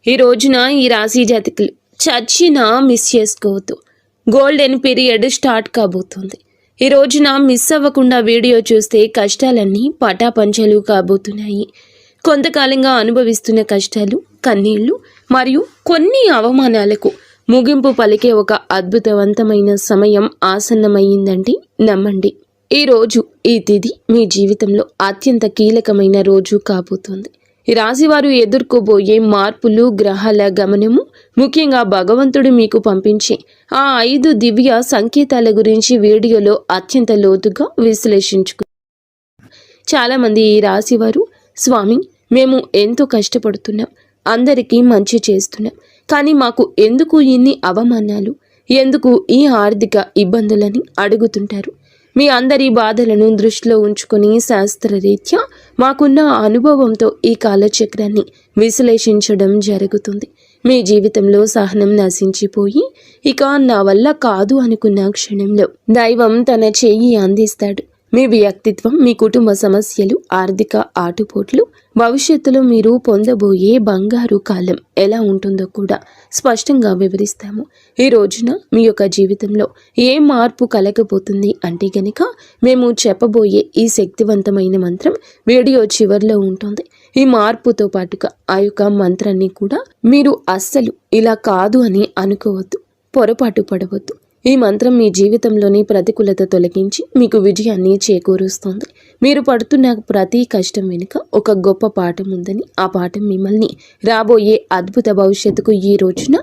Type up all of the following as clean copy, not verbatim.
ఈ రోజున ఈ రాశి జాతకులు చచ్చినా మిస్ చేసుకోవద్దు. గోల్డెన్ పీరియడ్ స్టార్ట్ కాబోతుంది. ఈ రోజున మిస్ అవ్వకుండా వీడియో చూస్తే కష్టాలన్నీ పటాపంచలు కాబోతున్నాయి. కొంతకాలంగా అనుభవిస్తున్న కష్టాలు, కన్నీళ్లు మరియు కొన్ని అవమానాలకు ముగింపు పలికే ఒక అద్భుతవంతమైన సమయం ఆసన్నమయ్యిందండి. నమ్మండి. ఈ రోజు, ఈ తిథి మీ జీవితంలో అత్యంత కీలకమైన రోజు కాబోతోంది. ఈ రాశివారు ఎదుర్కోబోయే మార్పులు, గ్రహాల గమనము, ముఖ్యంగా భగవంతుడు మీకు పంపించే ఆ 5 దివ్య సంకేతాల గురించి వీడియోలో అత్యంత లోతుగా విశ్లేషించుకు. చాలామంది ఈ రాశివారు, స్వామి మేము ఎంతో కష్టపడుతున్నాం, అందరికీ మంచి చేస్తున్నాం, కానీ మాకు ఎందుకు ఇన్ని అవమానాలు, ఎందుకు ఈ ఆర్థిక ఇబ్బందులని అడుగుతుంటారు. మీ అందరి బాధలను దృష్టిలో ఉంచుకొని శాస్త్రరీత్యా మాకున్న అనుభవంతో ఈ కాలచక్రాన్ని విశ్లేషించడం జరుగుతుంది. మీ జీవితంలో సహనం నశించిపోయి ఇక నా వల్ల కాదు అనుకున్న క్షణంలో దైవం తన చెయ్యి అందిస్తాడు. మీ వ్యక్తిత్వం, మీ కుటుంబ సమస్యలు, ఆర్థిక ఆటుపోట్లు, భవిష్యత్తులో మీరు పొందబోయే బంగారు కాలం ఎలా ఉంటుందో కూడా స్పష్టంగా వివరిస్తాము. ఈ రోజున మీ యొక్క జీవితంలో ఏ మార్పు కలగబోతుంది అంటే గనక మేము చెప్పబోయే ఈ శక్తివంతమైన మంత్రం వీడియో చివరిలో ఉంటుంది. ఈ మార్పుతో పాటుగా ఆ యొక్క మంత్రాన్ని కూడా మీరు అస్సలు ఇలా కాదు అని అనుకోవద్దు, పొరపాటు పడవద్దు. ఈ మంత్రం మీ జీవితంలోని ప్రతికూలత తొలగించి మీకు విజయాన్ని చేకూరుస్తుంది. మీరు పడుతున్న ప్రతి కష్టం వెనుక ఒక గొప్ప పాఠం ఉందని, ఆ పాఠం మిమ్మల్ని రాబోయే అద్భుత భవిష్యత్తుకు ఈ రోజున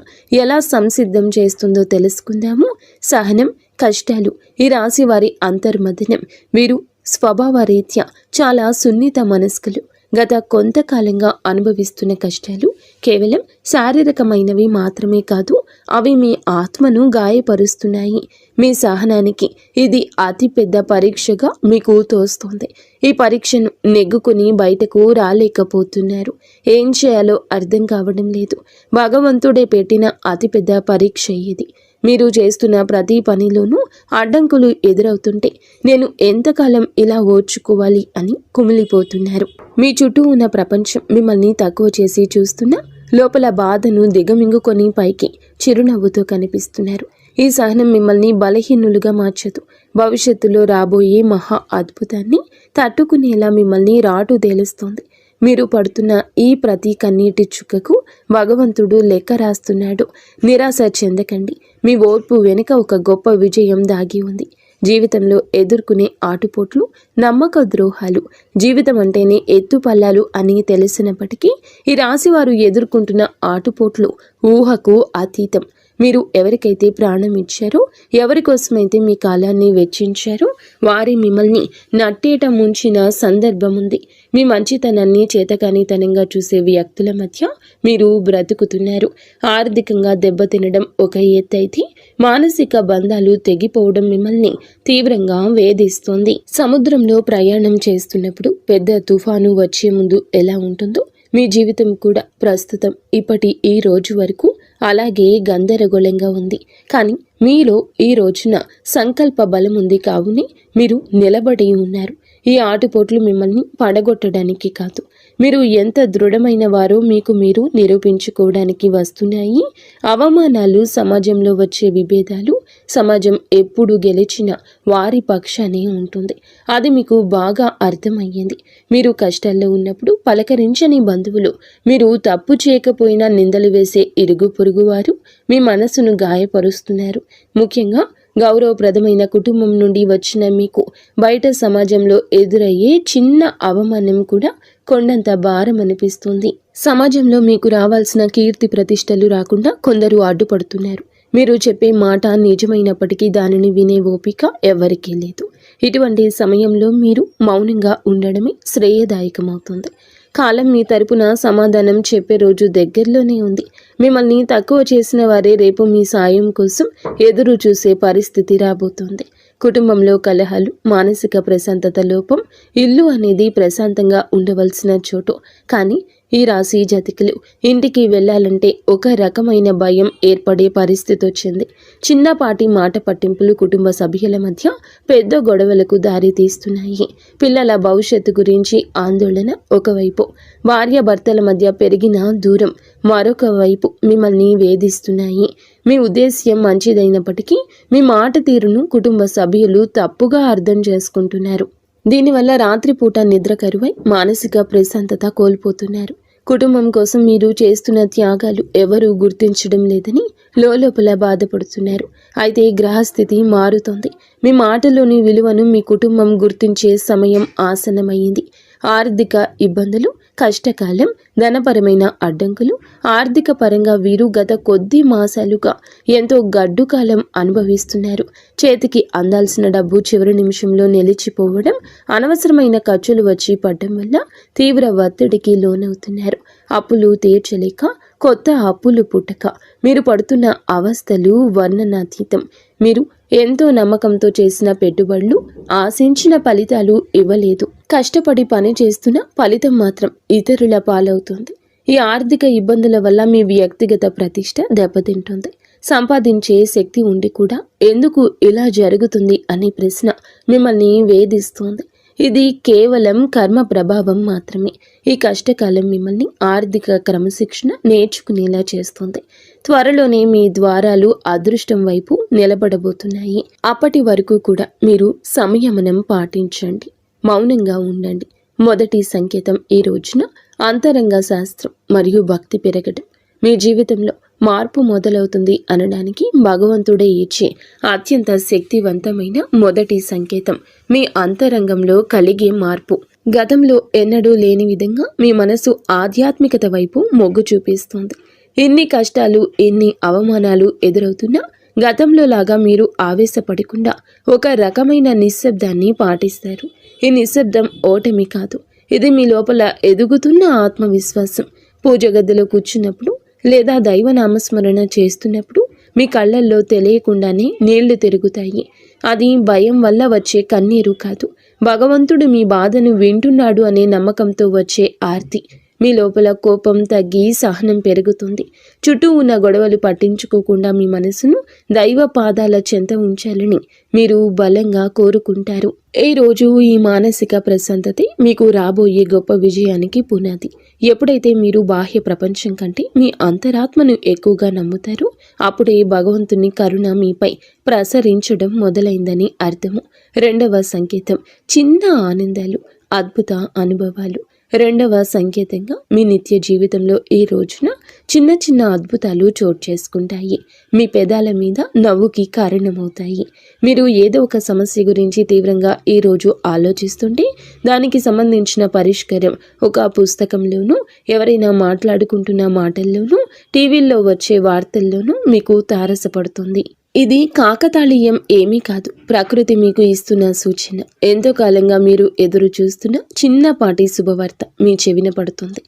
ఎలా సంసిద్ధం చేస్తుందో తెలుసుకుందాము. సహనం, కష్టాలు ఈ రాశి వారి అంతర్మథనం. వీరు స్వభావరీత్యా చాలా సున్నిత మనస్కులు. గత కొంతకాలంగా అనుభవిస్తున్న కష్టాలు కేవలం శారీరకమైనవి మాత్రమే కాదు, అవి మీ ఆత్మను గాయపరుస్తున్నాయి. మీ సహనానికి ఇది అతిపెద్ద పరీక్షగా మీకు తోస్తోంది. ఈ పరీక్షను నెగ్గుకుని బయటకు రాలేకపోతున్నారు. ఏం చేయాలో అర్థం కావడం లేదు. భగవంతుడే పెట్టిన అతిపెద్ద పరీక్ష ఇది. మీరు చేస్తున్న ప్రతి పనిలోనూ అడ్డంకులు ఎదురవుతుంటే నేను ఎంతకాలం ఇలా ఓర్చుకోవాలి అని కుమిలిపోతున్నారు. మీ చుట్టూ ఉన్న ప్రపంచం మిమ్మల్ని తక్కువ చేసి చూస్తున్నా లోపల బాధను దిగమింగుకొని పైకి చిరునవ్వుతో కనిపిస్తున్నారు. ఈ సహనం మిమ్మల్ని బలహీనులుగా మార్చదు. భవిష్యత్తులో రాబోయే మహా అద్భుతాన్ని తట్టుకునేలా మిమ్మల్ని రాటు తేలుస్తోంది. మీరు పడుతున్న ఈ ప్రతి కన్నీటి చుక్కకు భగవంతుడు లెక్క రాస్తున్నాడు. నిరాశ చెందకండి. మీ ఓర్పు వెనుక ఒక గొప్ప విజయం దాగి ఉంది. జీవితంలో ఎదుర్కొనే ఆటుపోట్లు, నమ్మక ద్రోహాలు, జీవితం అంటేనే ఎత్తుపల్లాలు అని తెలిసినప్పటికీ ఈ రాశివారు ఎదుర్కొంటున్న ఆటుపోట్లు ఊహకు అతీతం. మీరు ఎవరికైతే ప్రాణం ఇచ్చారో, ఎవరి కోసమైతే మీ కాలాన్ని వెచ్చించారో వారి మిమ్మల్ని నట్టేట ముంచిన సందర్భం ఉంది. మీ మంచితనాన్ని చేతకానితనంగా చూసే వ్యక్తుల మధ్య మీరు బ్రతుకుతున్నారు. ఆర్థికంగా దెబ్బతినడం ఒక ఎత్తైతే మానసిక బంధాలు తెగిపోవడం మిమ్మల్ని తీవ్రంగా వేధిస్తుంది. సముద్రంలో ప్రయాణం చేస్తున్నప్పుడు పెద్ద తుఫాను వచ్చే ముందు ఎలా ఉంటుందో మీ జీవితం కూడా ప్రస్తుతం ఇప్పటి ఈ రోజు వరకు అలాగే గందరగోళంగా ఉంది. కానీ మీలో ఈ రోజున సంకల్ప బలం ఉంది. కావునే మీరు నిలబడి ఉన్నారు. ఈ ఆటుపోట్లు మిమ్మల్ని పడగొట్టడానికి కాదు, మీరు ఎంత దృఢమైన వారో మీకు మీరు నిరూపించుకోవడానికి వస్తున్నాయి. అవమానాలు, సమాజంలో వచ్చే విభేదాలు, సమాజం ఎప్పుడు గెలిచిన వారి పక్షానే ఉంటుంది. అది మీకు బాగా అర్థమయ్యింది. మీరు కష్టాల్లో ఉన్నప్పుడు పలకరించని బంధువులు, మీరు తప్పు చేయకపోయినా నిందలు వేసే ఇరుగు పొరుగు వారు మీ మనసును గాయపరుస్తున్నారు. ముఖ్యంగా గౌరవప్రదమైన కుటుంబం నుండి వచ్చిన మీకు బయట సమాజంలో ఎదురయ్యే చిన్న అవమానం కూడా కొండంత భారం అనిపిస్తుంది. సమాజంలో మీకు రావాల్సిన కీర్తి ప్రతిష్టలు రాకుండా కొందరు అడ్డుపడుతున్నారు. మీరు చెప్పే మాట నిజమైనప్పటికీ దానిని వినే ఓపిక ఎవరికీ లేదు. ఇటువంటి సమయంలో మీరు మౌనంగా ఉండడమే శ్రేయదాయకమవుతుంది. కాలం మీ తరపున సమాధానం చెప్పే రోజు దగ్గరలోనే ఉంది. మిమ్మల్ని తక్కువ చేసిన వారే రేపు మీ సాయం కోసం ఎదురు చూసే పరిస్థితి రాబోతోంది. కుటుంబంలో కలహాలు, మానసిక ప్రశాంతత లోపం, ఇల్లు అనేది ప్రశాంతంగా ఉండవలసిన చోటు. కానీ ఈ రాశి జాతకులు ఇంటికి వెళ్ళాలంటే ఒక రకమైన భయం ఏర్పడే పరిస్థితి వచ్చింది. చిన్నపాటి మాట పట్టింపులు కుటుంబ సభ్యుల మధ్య పెద్ద గొడవలకు దారి తీస్తున్నాయి. పిల్లల భవిష్యత్తు గురించి ఆందోళన ఒకవైపు, భార్యాభర్తల మధ్య పెరిగిన దూరం మరొక వైపు మిమ్మల్ని వేధిస్తున్నాయి. మీ ఉద్దేశ్యం మంచిదైనప్పటికీ మీ మాట తీరును కుటుంబ సభ్యులు తప్పుగా అర్థం చేసుకుంటున్నారు. దీనివల్ల రాత్రిపూట నిద్ర కరువై మానసిక ప్రశాంతత కోల్పోతున్నారు. కుటుంబం కోసం మీరు చేస్తున్న త్యాగాలు ఎవరూ గుర్తించడం లేదని లోపల బాధపడుతున్నారు. అయితే గ్రహస్థితి మారుతోంది. మీ మాటలోని విలువను మీ కుటుంబం గుర్తించే సమయం ఆసన్నమైంది. ఆర్థిక ఇబ్బందులు, కష్టకాలం, ధనపరమైన అడ్డంకులు, ఆర్థిక పరంగా వీరు గత కొద్ది మాసాలుగా ఎంతో గడ్డు కాలం అనుభవిస్తున్నారు. చేతికి అందాల్సిన డబ్బు చివరి నిమిషంలో నిలిచిపోవడం, అనవసరమైన ఖర్చులు వచ్చి పడడం వల్ల తీవ్ర ఒత్తిడికి లోనవుతున్నారు. అప్పులు తీర్చలేక కొత్త అప్పులు పుట్టక మీరు పడుతున్న అవస్థలు వర్ణనాతీతం. మీరు ఎంతో నమ్మకంతో చేసిన పెట్టుబడులు ఆశించిన ఫలితాలు ఇవ్వలేదు. కష్టపడి పని చేస్తున్న ఫలితం మాత్రం ఇతరుల పాలవుతుంది. ఈ ఆర్థిక ఇబ్బందుల వల్ల మీ వ్యక్తిగత ప్రతిష్ట దెబ్బతింటుంది. సంపాదించే శక్తి ఉండి కూడా ఎందుకు ఇలా జరుగుతుంది అనే ప్రశ్న మిమ్మల్ని వేధిస్తోంది. ఇది కేవలం కర్మ ప్రభావం మాత్రమే. ఈ కష్టకాలం మిమ్మల్ని ఆర్థిక క్రమశిక్షణ నేర్చుకునేలా చేస్తుంది. త్వరలోనే మీ ద్వారాలు అదృష్టం వైపు నిలబడబోతున్నాయి. అప్పటి వరకు కూడా మీరు సంయమనం పాటించండి, మౌనంగా ఉండండి. మొదటి సంకేతం ఈ రోజున అంతరంగ శాస్త్రం మరియు భక్తి పెరగడం. మీ జీవితంలో మార్పు మొదలవుతుంది అనడానికి భగవంతుడే ఇచ్చే అత్యంత శక్తివంతమైన మొదటి సంకేతం మీ అంతరంగంలో కలిగే మార్పు. గతంలో ఎన్నడూ లేని విధంగా మీ మనసు ఆధ్యాత్మికత వైపు మొగ్గు చూపిస్తుంది. ఎన్ని కష్టాలు, ఎన్ని అవమానాలు ఎదురవుతున్నా గతంలో లాగా మీరు ఆవేశపడకుండా ఒక రకమైన నిశ్శబ్దాన్ని పాటిస్తారు. ఈ నిశ్శబ్దం ఓటమి కాదు, ఇది మీ లోపల ఎదుగుతున్న ఆత్మవిశ్వాసం. పూజ గదిలో కూర్చున్నప్పుడు లేదా దైవ నామస్మరణ చేస్తున్నప్పుడు మీ కళ్ళల్లో తెలియకుండానే నీళ్లు తిరుగుతాయి. అది భయం వల్ల వచ్చే కన్నీరు కాదు, భగవంతుడు మీ బాధను వింటున్నాడు అనే నమ్మకంతో వచ్చే ఆర్తి. మీ లోపల కోపం తగ్గి సహనం పెరుగుతుంది. చుట్టూ ఉన్న గొడవలు పట్టించుకోకుండా మీ మనసును దైవ పాదాల చెంత ఉంచాలని మీరు బలంగా కోరుకుంటారు. ఈ రోజు ఈ మానసిక ప్రశాంతతే మీకు రాబోయే గొప్ప విజయానికి పునాది. ఎప్పుడైతే మీరు బాహ్య ప్రపంచం కంటే మీ అంతరాత్మను ఎక్కువగా నమ్ముతారో అప్పుడే భగవంతుని కరుణ మీపై ప్రసరించడం మొదలైందని అర్థము. రెండవ సంకేతం చిన్న ఆనందాలు, అద్భుత అనుభవాలు. రెండవ సంకేతంగా మీ నిత్య జీవితంలో ఈ రోజున చిన్న చిన్న అద్భుతాలు చోటు చేసుకుంటాయి. మీ పెదాల మీద నవ్వుకి కారణమవుతాయి. మీరు ఏదో ఒక సమస్య గురించి తీవ్రంగా ఈరోజు ఆలోచిస్తుంటే దానికి సంబంధించిన పరిష్కారం ఒక పుస్తకంలోనూ, ఎవరైనా మాట్లాడుకుంటున్న మాటల్లోనూ, టీవీల్లో వచ్చే వార్తల్లోనూ మీకు తారసపడుతుంది. ఇది కాకతాళీయం ఏమీ కాదు, ప్రకృతి మీకు ఇస్తున్న సూచన. ఎంతో కాలంగా మీరు ఎదురు చూస్తున్న చిన్నపాటి శుభవార్త మీ చెవిన పడుతుంది.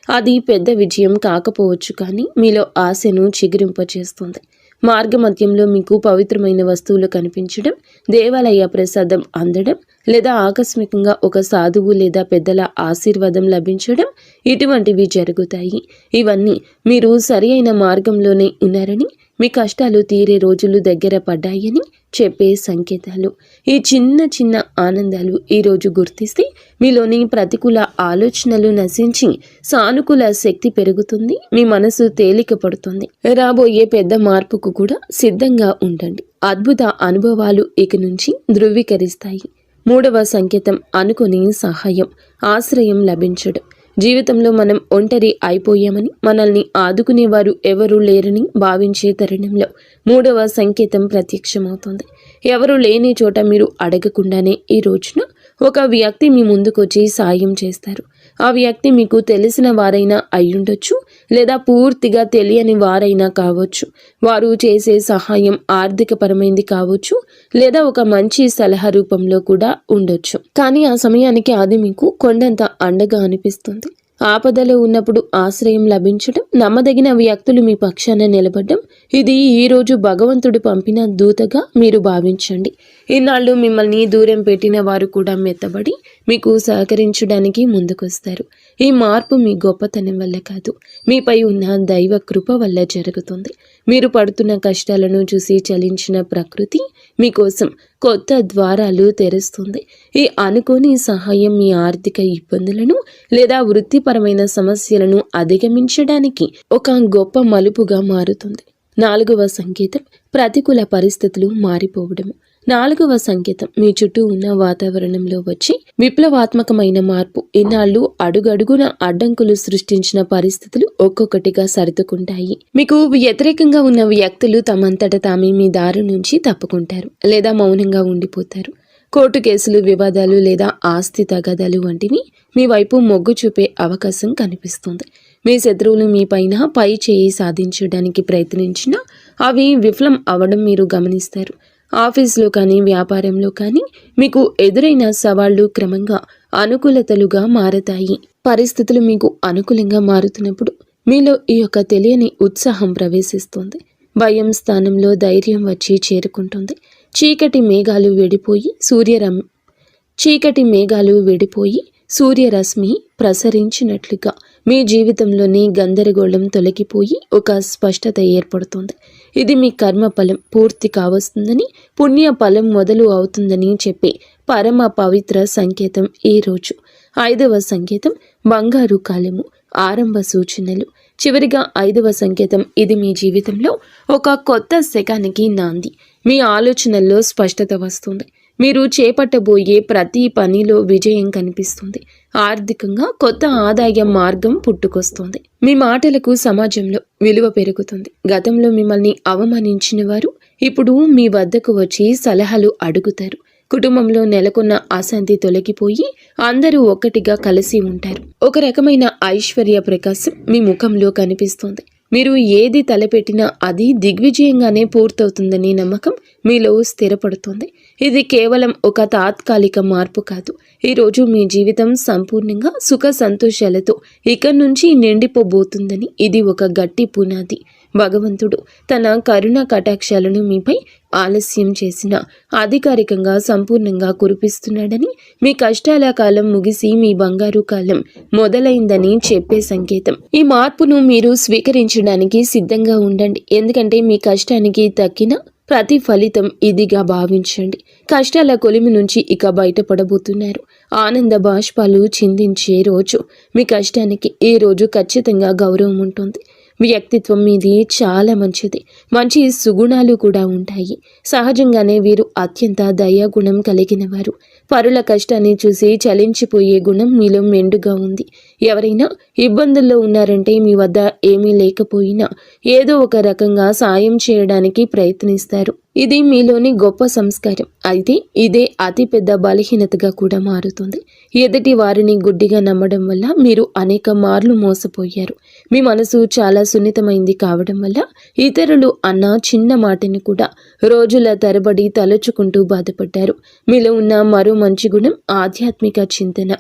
అది పెద్ద విజయం కాకపోవచ్చు, కానీ మీలో ఆశను చిగురింపచేస్తుంది. మార్గమధ్యంలో మీకు పవిత్రమైన వస్తువులు కనిపించడం, దేవాలయ ప్రసాదం అందడం, లేదా ఆకస్మికంగా ఒక సాధువు లేదా పెద్దల ఆశీర్వాదం లభించడం, ఇటువంటివి జరుగుతాయి. ఇవన్నీ మీరు సరి అయిన మార్గంలోనే ఉన్నారని, మీ కష్టాలు తీరే రోజులు దగ్గర పడ్డాయని చెప్పే సంకేతాలు. ఈ చిన్న చిన్న ఆనందాలు ఈరోజు గుర్తిస్తే మీలోని ప్రతికూల ఆలోచనలు నశించి సానుకూల శక్తి పెరుగుతుంది. మీ మనసు తేలిక పడుతుంది. రాబోయే పెద్ద మార్పుకు కూడా సిద్ధంగా ఉండండి. అద్భుత అనుభవాలు ఇక నుంచి ధృవీకరిస్తాయి. మూడవ సంకేతం అనుకుని సహాయం, ఆశ్రయం లభించడం. జీవితంలో మనం ఒంటరి అయిపోయామని, మనల్ని ఆదుకునేవారు ఎవరూ లేరని భావించే తరుణంలో మూడవ సంకేతం ప్రత్యక్షమవుతుంది. ఎవరు లేని చోట మీరు అడగకుండానే ఈ రోజున ఒక వ్యక్తి మీ ముందుకొచ్చి సాయం చేస్తారు. ఆ వ్యక్తి మీకు తెలిసిన వారైనా అయ్యుండొచ్చు, లేదా పూర్తిగా తెలియని వారైనా కావచ్చు. వారు చేసే సహాయం ఆర్థికపరమైంది కావచ్చు, లేదా ఒక మంచి సలహా రూపంలో కూడా ఉండొచ్చు. కానీ ఆ సమయానికి అది మీకు కొండంత అండగా అనిపిస్తుంది. ఆపదలో ఉన్నప్పుడు ఆశ్రయం లభించడం, నమ్మదగిన వ్యక్తులు మీ పక్షాన నిలబడడం, ఇది ఈరోజు భగవంతుడు పంపిన దూతగా మీరు భావించండి. ఇన్నాళ్ళు మిమ్మల్ని దూరం పెట్టిన వారు కూడా మెత్తబడి మీకు సహకరించడానికి ముందుకొస్తారు. ఈ మార్పు మీ గొప్పతనం వల్ల కాదు, మీపై ఉన్న దైవ కృప వల్ల జరుగుతుంది. మీరు పడుతున్న కష్టాలను చూసి చలించిన ప్రకృతి మీకోసం కొత్త ద్వారాలు తెరుస్తుంది. ఈ అనుకోని సహాయం మీ ఆర్థిక ఇబ్బందులను లేదా వృత్తిపరమైన సమస్యలను అధిగమించడానికి ఒక గొప్ప మలుపుగా మారుతుంది. 4వ సంకేతం ప్రతికూల పరిస్థితులు మారిపోవడము. 4వ సంకేతం మీ చుట్టూ ఉన్న వాతావరణంలో వచ్చి విప్లవాత్మకమైన మార్పు. ఇన్నాళ్ళు అడుగడుగున అడ్డంకులు సృష్టించిన పరిస్థితులు ఒక్కొక్కటిగా సర్దుకుంటాయి. మీకు వ్యతిరేకంగా ఉన్న వ్యక్తులు తమంతట తామే మీ దారి నుంచి తప్పుకుంటారు లేదా మౌనంగా ఉండిపోతారు. కోర్టు కేసులు, వివాదాలు లేదా ఆస్తి తగాదాలు వంటివి మీ వైపు మొగ్గు చూపే అవకాశం కనిపిస్తుంది. మీ శత్రువులు మీ పైన పై చేయి సాధించడానికి ప్రయత్నించినా అవి విఫలం అవడం మీరు గమనిస్తారు. ఆఫీసులో కానీ వ్యాపారంలో కానీ మీకు ఎదురైన సవాళ్లు క్రమంగా అనుకూలతలుగా మారతాయి. పరిస్థితులు మీకు అనుకూలంగా మారుతున్నప్పుడు మీలో ఈ యొక్క తెలియని ఉత్సాహం ప్రవేశిస్తుంది. భయం స్థానంలో ధైర్యం వచ్చి చేరుకుంటుంది. చీకటి మేఘాలు విడిపోయి సూర్యరశ్మి ప్రసరించినట్లుగా మీ జీవితంలోని గందరగోళం తొలగిపోయి ఒక స్పష్టత ఏర్పడుతుంది. ఇది మీ కర్మ ఫలం పూర్తి కావస్తుందని, పుణ్య ఫలం మొదలు అవుతుందని చెప్పే పరమ పవిత్ర సంకేతం ఈ రోజు. 5వ సంకేతం బంగారు కాలము, ఆరంభ సూచనలు. చివరిగా 5వ సంకేతం, ఇది మీ జీవితంలో ఒక కొత్త శకానికి నాంది. మీ ఆలోచనల్లో స్పష్టత వస్తుంది. మీరు చేపట్టబోయే ప్రతి పనిలో విజయం కనిపిస్తుంది. ఆర్థికంగా కొత్త ఆదాయ మార్గం పుట్టుకొస్తుంది. మీ మాటలకు సమాజంలో విలువ పెరుగుతుంది. గతంలో మిమ్మల్ని అవమానించిన వారు ఇప్పుడు మీ వద్దకు వచ్చి సలహాలు అడుగుతారు. కుటుంబంలో నెలకొన్న అశాంతి తొలగిపోయి అందరూ ఒక్కటిగా కలిసి ఉంటారు. ఒక రకమైన ఐశ్వర్య ప్రకాశం మీ ముఖంలో కనిపిస్తుంది. మీరు ఏది తలపెట్టినా అది దిగ్విజయంగానే పూర్తవుతుందనే నమ్మకం మీలో స్థిరపడుతుంది. ఇది కేవలం ఒక తాత్కాలిక మార్పు కాదు. ఈరోజు మీ జీవితం సంపూర్ణంగా సుఖ సంతోషాలతో ఇక నుంచి నిండిపోబోతుందని ఇది ఒక గట్టి పునాది. భగవంతుడు తన కరుణ కటాక్షాలను మీపై ఆలస్యం చేసిన అధికారికంగా సంపూర్ణంగా కురిపిస్తున్నాడని, మీ కష్టాల కాలం ముగిసి మీ బంగారు కాలం మొదలైందని చెప్పే సంకేతం. ఈ మార్పును మీరు స్వీకరించడానికి సిద్ధంగా ఉండండి. ఎందుకంటే మీ కష్టానికి తక్కిన ప్రతి ఫలితం ఇదిగా భావించండి. కష్టాల కొలిమి నుంచి ఇక బయటపడబోతున్నారు. ఆనంద బాష్పాలు చిందించే రోజు. మీ కష్టానికి ఈ రోజు ఖచ్చితంగా గౌరవం ఉంటుంది. వ్యక్తిత్వం మీది చాలా మంచిది. మంచి సుగుణాలు కూడా ఉంటాయి. సహజంగానే వీరు అత్యంత దయాగుణం కలిగిన వారు. పరుల కష్టాన్ని చూసి చలించిపోయే గుణం మీలో మెండుగా ఉంది. ఎవరైనా ఇబ్బందుల్లో ఉన్నారంటే మీ వద్ద ఏమీ లేకపోయినా ఏదో ఒక రకంగా సాయం చేయడానికి ప్రయత్నిస్తారు. ఇది మీలోని గొప్ప సంస్కారం. అయితే ఇదే అతిపెద్ద బలహీనతగా కూడా మారుతుంది. ఎదుటి వారిని గుడ్డిగా నమ్మడం వల్ల మీరు అనేక మార్లు మోసపోయారు. మీ మనసు చాలా సున్నితమైంది కావడం వల్ల ఇతరులు అన్న చిన్న మాటని కూడా రోజుల తరబడి తలుచుకుంటూ బాధపడ్డారు. మీలో ఉన్న మరో మంచి గుణం ఆధ్యాత్మిక చింతన.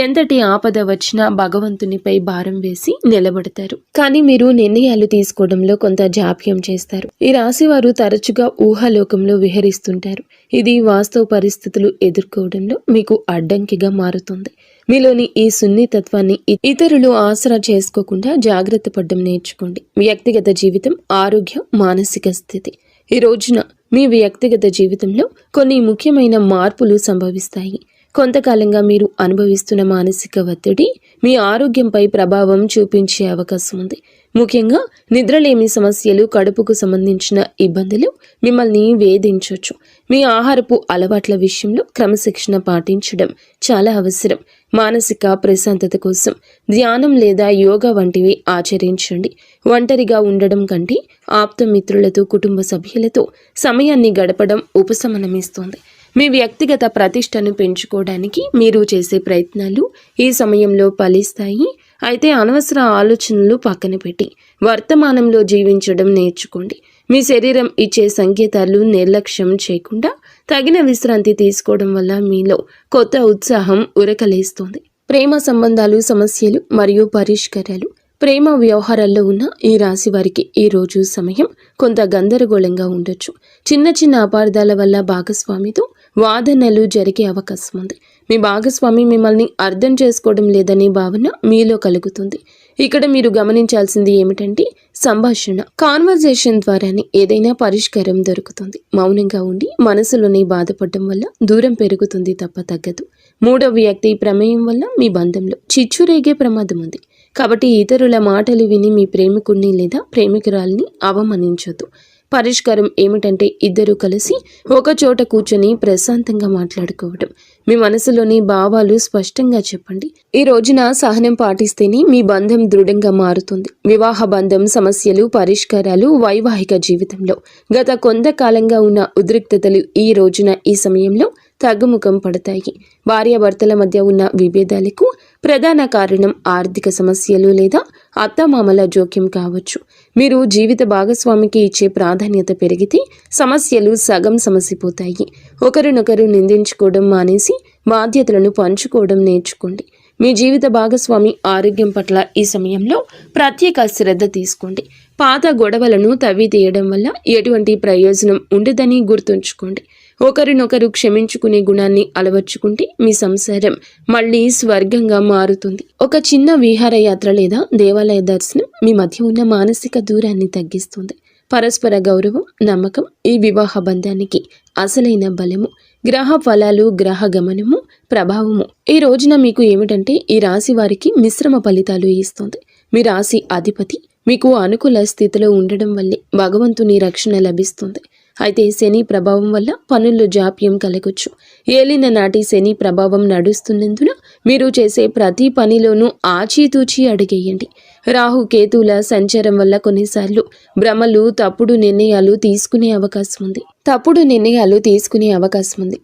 ఎంతటి ఆపద వచ్చినా భగవంతునిపై భారం వేసి నిలబడతారు. కానీ మీరు నిర్ణయాలు తీసుకోవడంలో కొంత జాప్యం చేస్తారు. ఈ రాశి వారు తరచుగా ఊహాలోకంలో విహరిస్తుంటారు. ఇది వాస్తవ పరిస్థితులు ఎదుర్కోవడంలో మీకు అడ్డంకిగా మారుతుంది. మీలోని ఈ సున్నితత్వాన్ని ఇతరులు ఆసరా చేసుకోకుండా జాగ్రత్త పడడం నేర్చుకోండి. వ్యక్తిగత జీవితం, ఆరోగ్యం, మానసిక స్థితి. ఈ రోజున మీ వ్యక్తిగత జీవితంలో కొన్ని ముఖ్యమైన మార్పులు సంభవిస్తాయి. కొంతకాలంగా మీరు అనుభవిస్తున్న మానసిక ఒత్తిడి మీ ఆరోగ్యంపై ప్రభావం చూపించే అవకాశం ఉంది. ముఖ్యంగా నిద్రలేమి సమస్యలు, కడుపుకు సంబంధించిన ఇబ్బందులు మిమ్మల్ని వేధించవచ్చు. మీ ఆహారపు అలవాట్ల విషయంలో క్రమశిక్షణ పాటించడం చాలా అవసరం. మానసిక ప్రశాంతత కోసం ధ్యానం లేదా యోగా వంటివి ఆచరించండి. ఒంటరిగా ఉండడం కంటే ఆప్తమిత్రులతో, కుటుంబ సభ్యులతో సమయాన్ని గడపడం ఉపశమనమిస్తుంది. మీ వ్యక్తిగత ప్రతిష్టను పెంచుకోవడానికి మీరు చేసే ప్రయత్నాలు ఈ సమయంలో ఫలిస్తాయి. అయితే అనవసర ఆలోచనలు పక్కన పెట్టి వర్తమానంలో జీవించడం నేర్చుకోండి. మీ శరీరం ఇచ్చే సంకేతాలు నిర్లక్ష్యం చేయకుండా తగిన విశ్రాంతి తీసుకోవడం వల్ల మీలో కొత్త ఉత్సాహం ఉరకలేస్తుంది. ప్రేమ సంబంధాలు, సమస్యలు మరియు పరిష్కారాలు. ప్రేమ వ్యవహారాల్లో ఉన్న ఈ రాశి వారికి ఈ రోజు సమయం కొంత గందరగోళంగా ఉండొచ్చు. చిన్న చిన్న అపార్థాల వల్ల భాగస్వామితో వాదనలు జరిగే అవకాశం ఉంది. మీ భాగస్వామి మిమ్మల్ని అర్థం చేసుకోవడం లేదనే భావన మీలో కలుగుతుంది. ఇక్కడ మీరు గమనించాల్సింది ఏమిటంటే సంభాషణ, కాన్వర్జేషన్ ద్వారానే ఏదైనా పరిష్కారం దొరుకుతుంది. మౌనంగా ఉండి మనసులోనే బాధపడడం వల్ల దూరం పెరుగుతుంది తప్ప తగ్గదు. మూడవ వ్యక్తి ప్రమేయం వల్ల మీ బంధంలో చిచ్చు రేగే ప్రమాదం ఉంది. కాబట్టి ఇతరుల మాటలు విని మీ ప్రేమికుడిని లేదా ప్రేమికురాల్ని అవమానించొద్దు. పరిష్కారం ఏమిటంటే ఇద్దరూ కలిసి ఒక చోట కూర్చొని ప్రశాంతంగా మాట్లాడుకోవడం. మీ మనసులోని భావాలు స్పష్టంగా చెప్పండి. ఈ రోజున సహనం పాటిస్తేనే మీ బంధం దృఢంగా మారుతుంది. వివాహ బంధం సమస్యలు పరిష్కారాలు, వైవాహిక జీవితంలో గత కొంతకాలంగా ఉన్న ఉద్రిక్తతలు ఈ రోజున ఈ సమయంలో తగ్గుముఖం పడతాయి. భార్యాభర్తల మధ్య ఉన్న విభేదాలకు ప్రధాన కారణం ఆర్థిక సమస్యలు లేదా అత్తమామల జోక్యం కావచ్చు. మీరు జీవిత భాగస్వామికి ఇచ్చే ప్రాధాన్యత పెరిగితే సమస్యలు సగం సమసిపోతాయి. ఒకరినొకరు నిందించుకోవడం మానేసి బాధ్యతలను పంచుకోవడం నేర్చుకోండి. మీ జీవిత భాగస్వామి ఆరోగ్యం పట్ల ఈ సమయంలో ప్రత్యేక శ్రద్ధ తీసుకోండి. పాత గొడవలను తవ్వి తీయడం వల్ల ఎటువంటి ప్రయోజనం ఉండదని గుర్తుంచుకోండి. ఒకరినొకరు క్షమించుకునే గుణాన్ని అలవర్చుకుంటే మీ సంసారం మళ్ళీ స్వర్గంగా మారుతుంది. ఒక చిన్న విహారయాత్ర లేదా దేవాలయ దర్శనం మీ మధ్య ఉన్న మానసిక దూరాన్ని తగ్గిస్తుంది. పరస్పర గౌరవం, నమ్మకం ఈ వివాహ బంధానికి అసలైన బలము. గ్రహ ఫలాలు, గ్రహ గమనము, ప్రభావము ఈ రోజున మీకు ఏమిటంటే ఈ రాశి వారికి మిశ్రమ ఫలితాలు ఇస్తుంది. మీ రాశి అధిపతి మీకు అనుకూల స్థితిలో ఉండడం వల్లే భగవంతుని రక్షణ లభిస్తుంది. అయితే శని ప్రభావం వల్ల పనుల్లో జాప్యం కలగొచ్చు. ఏలిన నాటి శని ప్రభావం నడుస్తున్నందున మీరు చేసే ప్రతి పనిలోనూ ఆచితూచి అడిగేయండి. రాహు కేతువుల సంచారం వల్ల కొన్నిసార్లు భ్రమలు, తప్పుడు నిర్ణయాలు తీసుకునే అవకాశం ఉంది.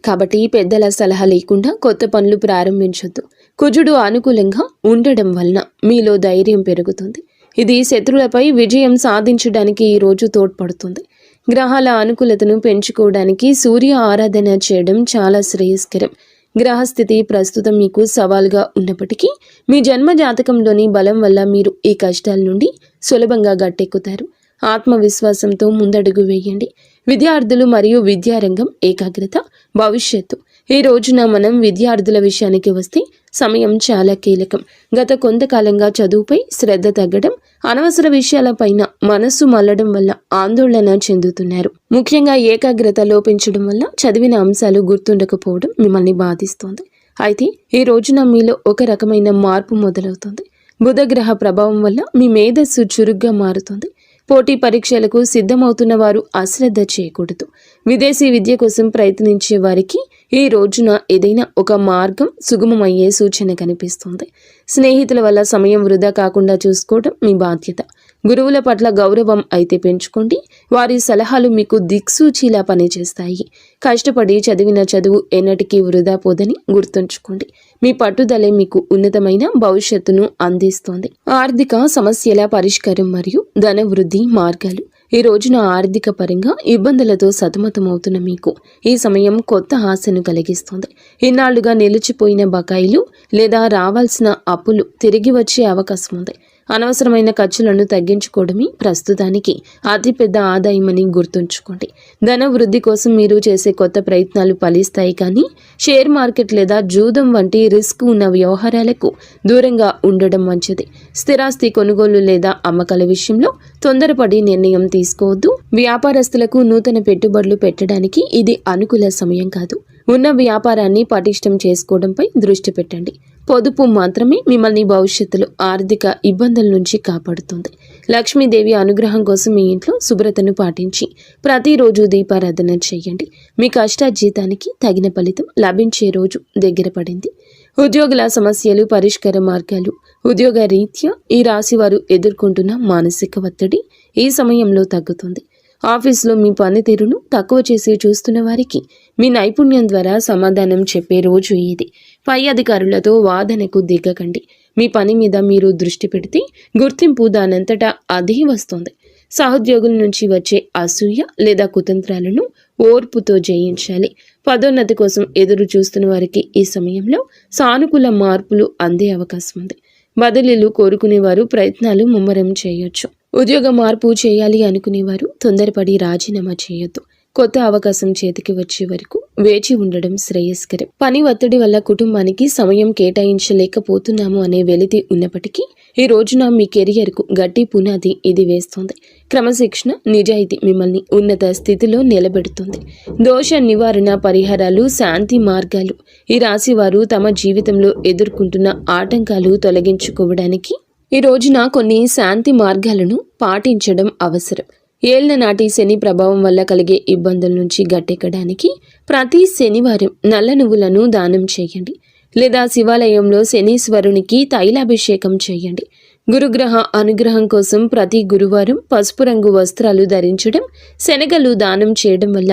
కాబట్టి పెద్దల సలహా లేకుండా కొత్త పనులు ప్రారంభించొద్దు. కుజుడు అనుకూలంగా ఉండడం వలన మీలో ధైర్యం పెరుగుతుంది. ఇది శత్రువులపై విజయం సాధించడానికి ఈ రోజు తోడ్పడుతుంది. గ్రహాల అనుకూలతను పెంచుకోవడానికి సూర్య ఆరాధన చేయడం చాలా శ్రేయస్కరం. గ్రహస్థితి ప్రస్తుతం మీకు సవాల్గా ఉన్నప్పటికీ మీ జన్మ జాతకంలోని బలం వల్ల మీరు ఈ కష్టాల నుండి సులభంగా గట్టెక్కుతారు. ఆత్మవిశ్వాసంతో ముందడుగు వేయండి. విద్యార్థులు మరియు విద్యారంగం ఏకాగ్రత, భవిష్యత్తు ఈ రోజున మనం విద్యార్థుల విషయానికి వస్తే సమయం చాలా కీలకం. గత కొంతకాలంగా చదువుపై శ్రద్ధ తగ్గడం, అనవసర విషయాలపైన మనస్సు మళ్లడం వల్ల ఆందోళన చెందుతున్నారు. ముఖ్యంగా ఏకాగ్రత లోపించడం వల్ల చదివిన అంశాలు గుర్తుండకపోవడం మిమ్మల్ని బాధిస్తోంది. అయితే ఈ రోజున మీలో ఒక రకమైన మార్పు మొదలవుతుంది. బుధగ్రహ ప్రభావం వల్ల మీ మేధస్సు చురుగ్గా మారుతుంది. పోటీ పరీక్షలకు సిద్ధమవుతున్న వారు అశ్రద్ధ చేయకూడదు. విదేశీ విద్య కోసం ప్రయత్నించే వారికి ఈ రోజున ఏదైనా ఒక మార్గం సుగమమయ్యే సూచన కనిపిస్తుంది. స్నేహితుల వల్ల సమయం వృధా కాకుండా చూసుకోవడం మీ బాధ్యత. గురువుల పట్ల గౌరవం అయితే పెంచుకోండి. వారి సలహాలు మీకు దిక్సూచిలా పనిచేస్తాయి. కష్టపడి చదివిన చదువు ఎన్నటికీ వృధా పోదని గుర్తుంచుకోండి. మీ పట్టుదలే మీకు ఉన్నతమైన భవిష్యత్తును అందిస్తోంది. ఆర్థిక సమస్యల పరిష్కారం మరియు ధన వృద్ధి మార్గాలు ఈ రోజున ఆర్థిక పరంగా ఇబ్బందులతో సతమతమవుతున్న మీకు ఈ సమయం కొత్త ఆశను కలిగిస్తుంది. ఇన్నాళ్లుగా నిలిచిపోయిన బకాయిలు లేదా రావాల్సిన అప్పులు తిరిగి వచ్చే అవకాశం ఉంది. అనవసరమైన ఖర్చులను తగ్గించుకోవడమే ప్రస్తుతానికి అతిపెద్ద ఆదాయమని గుర్తుంచుకోండి. ధన వృద్ధి కోసం మీరు చేసే కొత్త ప్రయత్నాలు ఫలిస్తాయి, కానీ షేర్ మార్కెట్ లేదా జూదం వంటి రిస్క్ ఉన్న వ్యవహారాలకు దూరంగా ఉండడం మంచిది. స్థిరాస్తి కొనుగోలు లేదా అమ్మకాల విషయంలో తొందరపడి నిర్ణయం తీసుకోవద్దు. వ్యాపారస్తులకు నూతన పెట్టుబడులు పెట్టడానికి ఇది అనుకూల సమయం కాదు. ఉన్న వ్యాపారాన్ని పటిష్టం చేసుకోవడంపై దృష్టి పెట్టండి. పొదుపు మాత్రమే మిమ్మల్ని భవిష్యత్తులో ఆర్థిక ఇబ్బందుల నుంచి కాపాడుతుంది. లక్ష్మీదేవి అనుగ్రహం కోసం మీ ఇంట్లో శుభ్రతను పాటించి ప్రతిరోజు దీపారాధన చేయండి. మీ కష్టార్జితానికి తగిన ఫలితం లభించే రోజు దగ్గర పడింది. ఉద్యోగుల సమస్యలు, పరిష్కార మార్గాలు. ఉద్యోగ రీత్యా ఈ రాశి వారు ఎదుర్కొంటున్న మానసిక ఒత్తిడి ఈ సమయంలో తగ్గుతుంది. ఆఫీసులో మీ పనితీరును తక్కువ చేసి చూస్తున్న వారికి మీ నైపుణ్యం ద్వారా సమాధానం చెప్పే రోజు ఇది. పై అధికారులతో వాదనకు దిగకండి. మీ పని మీద మీరు దృష్టి పెడితే గుర్తింపు దానంతటా అదే వస్తుంది. సహోద్యోగుల నుంచి వచ్చే అసూయ లేదా కుతంత్రాలను ఓర్పుతో జయించాలి. పదోన్నతి కోసం ఎదురు చూస్తున్న వారికి ఈ సమయంలో సానుకూల మార్పులు అందే అవకాశం ఉంది. బదిలీలు కోరుకునేవారు ప్రయత్నాలు ముమ్మరం చేయొచ్చు. ఉద్యోగ మార్పు చేయాలి అనుకునేవారు తొందరపడి రాజీనామా చేయొద్దు. కొత్త అవకాశం చేతికి వచ్చే వరకు వేచి ఉండడం శ్రేయస్కరం. పని ఒత్తిడి వల్ల కుటుంబానికి సమయం కేటాయించలేకపోతున్నాము అనే వెలితి ఉన్నప్పటికీ ఈ రోజున మీ కెరియర్కు గట్టి పునాది ఇది వేస్తుంది. క్రమశిక్షణ, నిజాయితీ మిమ్మల్ని ఉన్నత స్థితిలో నిలబెడుతుంది. దోష నివారణ పరిహారాలు, శాంతి మార్గాలు. ఈ రాశి వారు తమ జీవితంలో ఎదుర్కొంటున్న ఆటంకాలు తొలగించుకోవడానికి ఈ రోజున కొన్ని శాంతి మార్గాలను పాటించడం అవసరం. ఏళ్ల నాటి శని ప్రభావం వల్ల కలిగే ఇబ్బందుల నుంచి గట్టెక్కడానికి ప్రతి శనివారం నల్ల నువ్వులను దానం చేయండి, లేదా శివాలయంలో శనీశ్వరునికి తైలాభిషేకం చేయండి. గురుగ్రహ అనుగ్రహం కోసం ప్రతి గురువారం పసుపు రంగు వస్త్రాలు ధరించడం, శనగలు దానం చేయడం వల్ల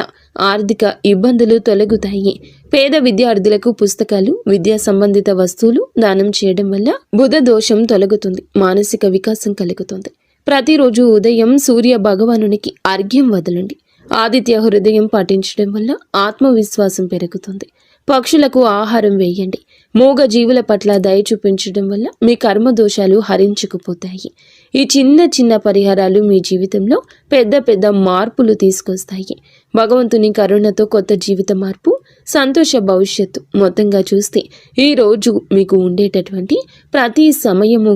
ఆర్థిక ఇబ్బందులు తొలగుతాయి. పేద విద్యార్థులకు పుస్తకాలు, విద్యా సంబంధిత వస్తువులు దానం చేయడం వల్ల బుధ దోషం తొలగుతుంది, మానసిక వికాసం కలుగుతుంది. ప్రతిరోజు ఉదయం సూర్య భగవానునికి అర్ఘ్యం వదలండి. ఆదిత్య హృదయం పాటించడం వల్ల ఆత్మవిశ్వాసం పెరుగుతుంది. పక్షులకు ఆహారం వేయండి. మూగ జీవుల పట్ల దయ చూపించడం వల్ల మీ కర్మ దోషాలు హరించుకుపోతాయి. ఈ చిన్న చిన్న పరిహారాలు మీ జీవితంలో పెద్ద పెద్ద మార్పులు తీసుకొస్తాయి. భగవంతుని కరుణతో కొత్త జీవిత మార్పు, సంతోష భవిష్యత్తు. మొత్తంగా చూస్తే ఈ రోజు మీకు ఉండేటటువంటి ప్రతి సమయము